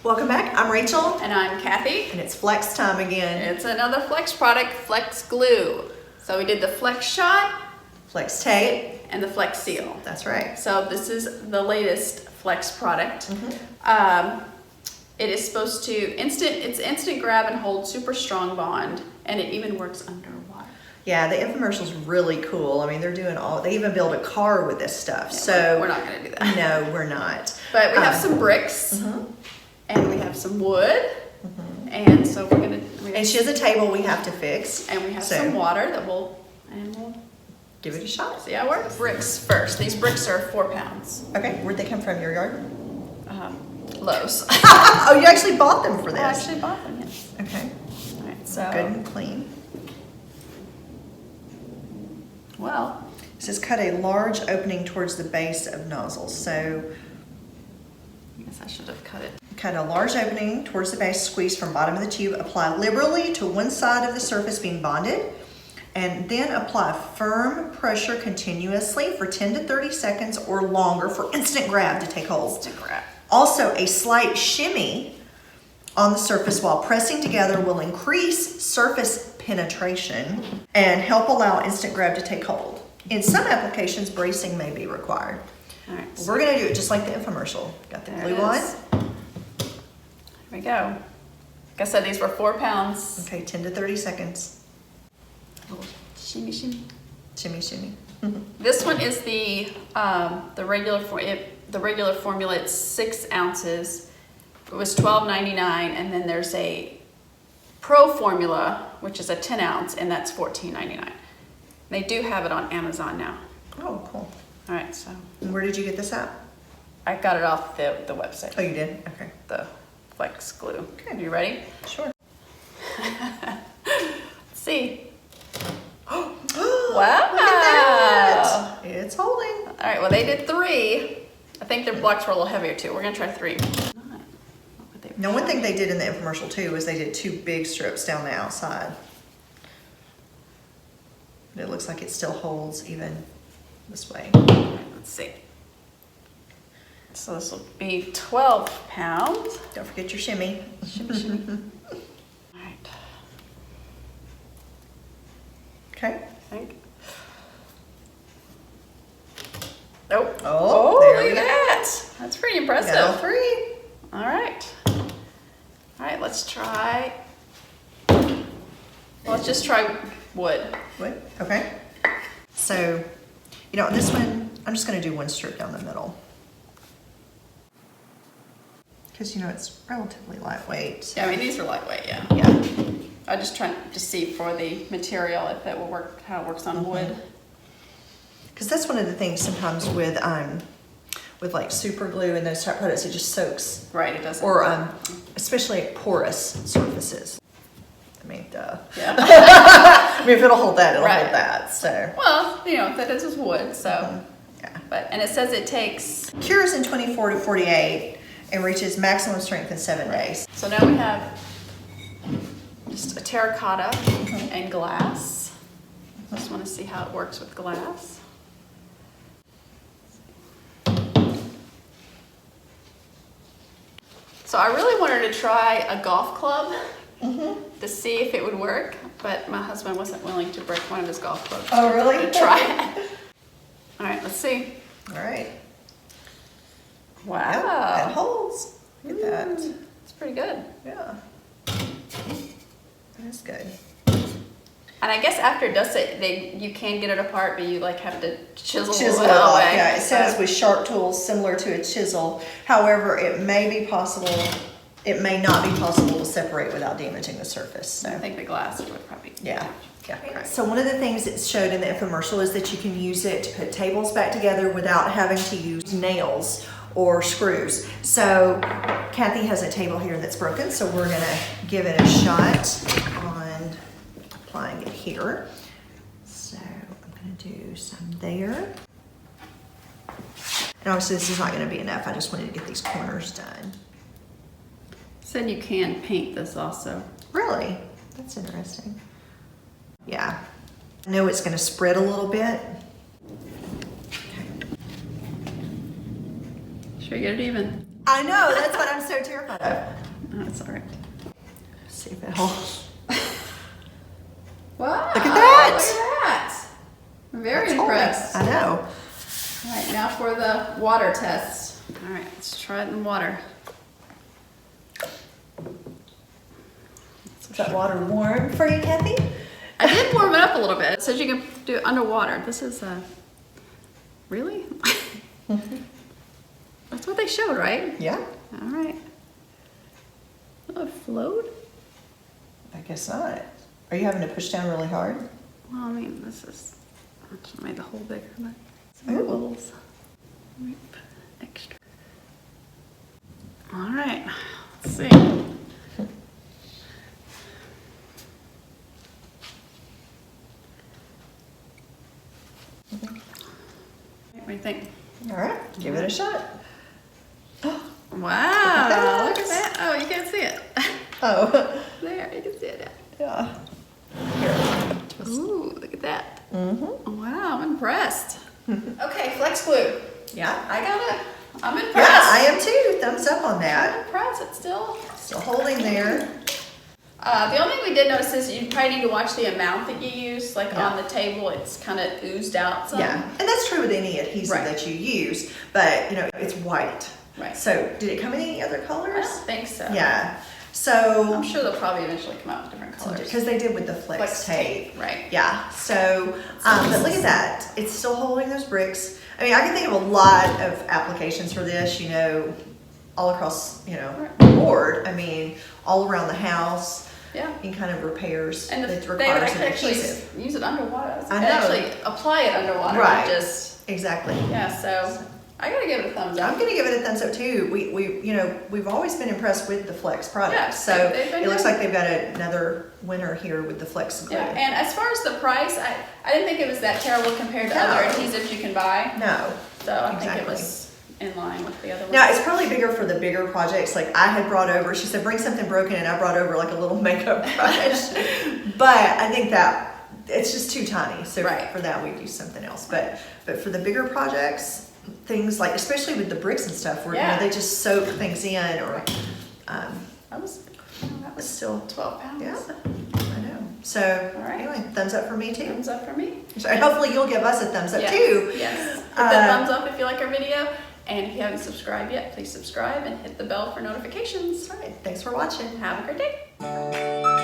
Welcome back. I'm Rachel. And I'm Kathy. And it's Flex time again. It's another Flex product, Flex Glue. So we did the Flex Shot, Flex Tape, and the Flex Seal. That's right. So this is the latest Flex product. It is supposed to it's instant grab and hold, super strong bond, and it even works underwater. Yeah, the infomercial's really cool. I mean, they even build a car with this stuff. Yeah, so we're not gonna do that. No, we're not. But we have some bricks, and we have some wood, and so we're gonna. And she has a table we have to fix. And we have some water that we'll give it a shot. see how it works. Bricks first. These bricks are 4 pounds. Okay, where'd they come from? Your yard? Lowe's. Oh, you actually bought them for this? I actually bought them, yes. Okay. All right, so Good and clean. well, It says cut a large opening towards the base of nozzle. So I guess I should have cut it. cut a large opening towards the base, squeeze from bottom of the tube, apply liberally to one side of the surface being bonded, and then apply firm pressure continuously for 10 to 30 seconds or longer for instant grab to take hold. Instant grab. Also, a slight shimmy on the surface while pressing together will increase surface penetration and help allow instant grab to take hold. In some applications, bracing may be required. All right, We're gonna do it just like the infomercial. Got the there glue it on. is. Here we go. Like I said, these were 4 pounds. Okay, 10 to 30 seconds. Shimmy, shimmy. Shimmy, shimmy. This one is the regular formula. It's 6 ounces. It was $12.99, and then there's a Pro formula, which is a 10 ounce, and that's $14.99. They do have it on Amazon now. Oh, cool. All right, so And where did you get this at? I got it off the website. Oh, you did? Okay. The Flex Glue. Okay. You ready? Sure. Let's see. Wow. Wow. Look at that. It's holding. All right, well, they did 3. I think their blocks were a little heavier too. We're gonna try 3. Now, one thing they did in the infomercial too was they did 2 big strips down the outside. But it looks like it still holds even this way. Let's see. So this will be 12 pounds. Don't forget your shimmy. Shimmy, shimmy. All right, Okay. I think. Nope. Oh, look there we at go. that. That's pretty impressive. Got all 3. All right. All right, let's try. Well, let's just try wood. Wood. Okay. So, you know, this one, I'm just going to do 1 strip down the middle. Because, you know, it's relatively lightweight. So. Yeah, I mean, these are lightweight, yeah. Yeah. I just trying to see for the material if it will work, how it works on wood. Because that's one of the things sometimes with like super glue and those type products, it just soaks. Right, it doesn't. Or especially porous surfaces. I mean, duh. Yeah. I mean, if it'll hold that, it'll hold that. So. Well, you know, that is wood, so. Yeah. But, and it says it takes. Cures in 24 to 48 and reaches maximum strength in 7 days. So now we have just a terracotta and glass. Just want to see how it works with glass. So I really wanted to try a golf club to see if it would work, but my husband wasn't willing to break one of his golf clubs. Oh, really? To try it. All right, let's see. All right. Wow. Yeah, it holds. Look at that. It's pretty good. Yeah. That's good. And I guess after it does it, you can get it apart, but you like have to chisel Chisel it it off. away. Yeah, it says with sharp tools similar to a chisel. However, it may be possible, it may not be possible to separate without damaging the surface. So. I think the glass would probably. Yeah. Yeah. So one of the things it showed in the infomercial is that you can use it to put tables back together without having to use nails or screws. So Kathy has a table here that's broken, so we're gonna give it a shot on applying it here. So I'm gonna do some there. And obviously this is not gonna be enough. I just wanted to get these corners done. Said you can paint this also. Really? That's interesting. Yeah. I know it's gonna spread a little bit. Should we get it even? I know, that's what I'm so terrified of. Oh, that's all right. See if it'll. Wow. Look at that. Look at that. I'm very impressed. I know. All right, now for the water test. All right, let's try it in water. Is that water warm for you, Kathy? I did warm it up a little bit. It says you can do it underwater. This is really? That's what they showed, right? Yeah. All right. Oh, it flowed? I guess not. Are you having to push down really hard? Well, I mean, I just made the hole bigger, but some Ooh. bubbles. Extra. All right, let's see. What do you think? All right, give it a shot. Wow, look at that. Oh, you can't see it. Oh. There, you can see it. Yeah. Here. Ooh, look at that. Mm-hmm. Wow, I'm impressed. Okay, flex glue. Yeah. I'm impressed. Yeah, I am too. Thumbs up on I'm that. impressed. It's still. Still holding there. The only thing we did notice is you probably need to watch the amount that you use. Like Yeah. on the table, it's kind of oozed out some. Yeah, and that's true with any adhesive Right. that you use, but you know, it's white. Right. So did it come in any other I colors? don't think so. Yeah. So I'm sure they'll probably eventually come out with different colors. because they did with the flex tape. Right. Yeah. So, but look at that. It's still holding those bricks. I mean, I can think of a lot of applications for this. You know, all across the board. I mean, all around the house. Yeah. In kind of repairs. And that they would requires an actually adhesive. use it underwater. I know. Actually apply it underwater. Right. Not just Exactly. yeah. So I gotta give it a thumbs up. I'm gonna give it a thumbs up too. We've always been impressed with the Flex products. Yeah, so they've been it looks good. like they've got another winner here with the Flex glue. Yeah, and as far as the price, I didn't think it was that terrible compared to No. other adhesives you can buy. No. So I think it Exactly. was in line with the other ones. Now it's probably bigger for the bigger projects. Like I had brought over, she said, bring something broken, and I brought over like a little makeup brush. But I think that it's just too tiny. So Right. for that we'd use something else. But for the bigger projects, things like especially with the bricks and stuff, where Yeah. they just soak things in, or that was still 12 pounds. Yeah. I know. So All right. anyway, thumbs up for me too. Thumbs up for me. So, and hopefully you'll give us a thumbs up Yes. too. Yes. Hit the thumbs up if you like our video. And if you haven't subscribed yet, please subscribe and hit the bell for notifications. All right. Thanks for watching. Have a great day.